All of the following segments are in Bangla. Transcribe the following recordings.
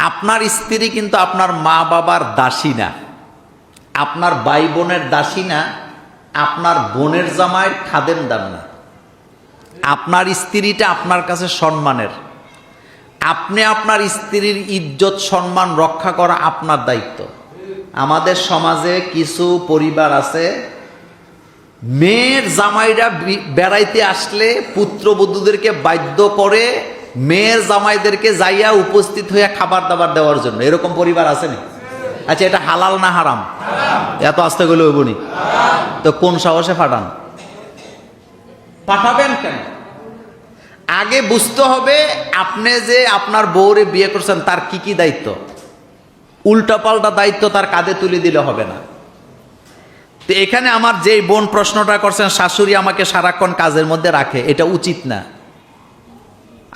আপনার স্ত্রী কিন্তু আপনার মা বাবার দাসী না, আপনার ভাই বোনের দাসী না, আপনার বোনের জামাইয়ের খাদেমদার না। আপনার স্ত্রীটা আপনার কাছে সম্মানের। আপনি আপনার স্ত্রীর ইজ্জত সম্মান রক্ষা করা আপনার দায়িত্ব। আমাদের সমাজে কিছু পরিবার আছে, মেয়ের জামাইরা বেড়াইতে আসলে পুত্রবধূদেরকে বাধ্য করে মেয়ের জামাইদেরকে যাইয়া উপস্থিত হইয়া খাবার দাবার দেওয়ার জন্য। এরকম পরিবার আছে না? আচ্ছা, এটা হালাল না হারাম? এত আস্তে গেলে হইব নি? তো কোন সাহসে পাঠান? পাঠাবেন কেন? আগে বুঝতে হবে আপনি যে আপনার বউরে বিয়ে করছেন তার কি কি দায়িত্ব। উল্টাপাল্টা দায়িত্ব তার কাঁধে তুলে দিলে হবে না। তো এখানে আমার যেই বোন প্রশ্নটা করছেন, শাশুড়ি আমাকে সারাক্ষণ কাজের মধ্যে রাখে, এটা উচিত না।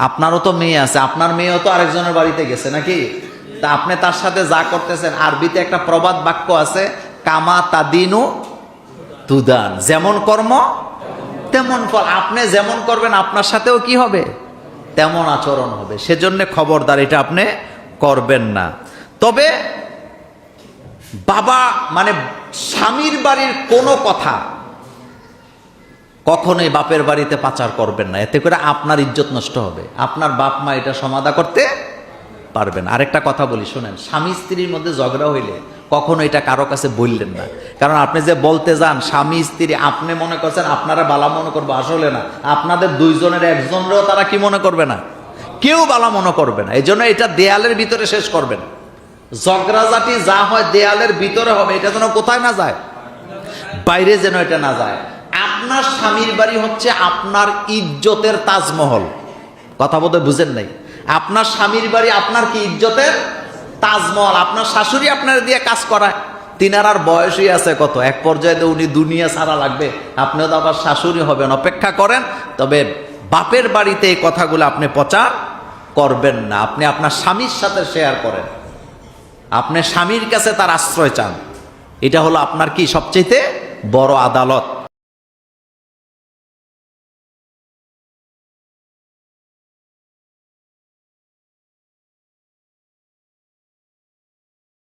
আপনারও তো মেয়ে আছে, আপনার মেয়েও তো আরেকজনের বাড়িতে গেছে নাকি? তা আপনি তার সাথে যা করতেছেন, আরবিতে একটা প্রবাদ বাক্য আছে, কামা তাদিনু তুদান, যেমন কর্ম তেমন ফল। আপনি যেমন করবেন আপনার সাথেও কি হবে? তেমন আচরণ হবে। সেজন্য খবরদার, এটা আপনি করবেন না। তবে বাবা মানে স্বামীর বাড়ির কোনো কথা কখনোই বাপের বাড়িতে পাচার করবেন না, এতে করে আপনার ইজ্জত নষ্ট হবে। আপনার বাপ মা এটা সমাধা করতে পারবেন। আরেকটা কথা বলি, শুনেন, স্বামী স্ত্রীর মধ্যে ঝগড়া হইলে কখনো এটা কারো কাছে বললেন না। কারণ আপনি যে বলতে যান স্বামী স্ত্রী, আপনি মনে করছেন আপনারা বালা মনে করবো, আসলে না। আপনাদের দুইজনের একজনেরও তারা কি মনে করবে না? কেউ বালা মনে করবে না। এই জন্য এটা দেয়ালের ভিতরে শেষ করবেন। ঝগড়াঝাটি যা হয় দেয়ালের ভিতরে হবে, এটা যেন কোথায় না যায়, বাইরে যেন এটা না যায়। আপনার স্বামীর বাড়ি হচ্ছে আপনার ইজ্জতের তাজমহল। কথা বলতে বুঝেন নাই? আপনার স্বামীর বাড়ি আপনার কি ইজ্জতের তাজমহল। আপনার শাশুড়ি আপনার দিয়ে কাজ করায়, তিনার আর বয়সই আছে কত, এক পর্যায়ে উনি দুনিয়া ছাড়া লাগবে, আপনিও তো আবার শাশুড়ি হবেন, অপেক্ষা করেন। তবে বাপের বাড়িতে এই কথাগুলো আপনি প্রচার করবেন না। আপনি আপনার স্বামীর সাথে শেয়ার করেন, আপনি স্বামীর কাছে তার আশ্রয় চান। এটা হলো আপনার কি সবচেয়ে বড় আদালত।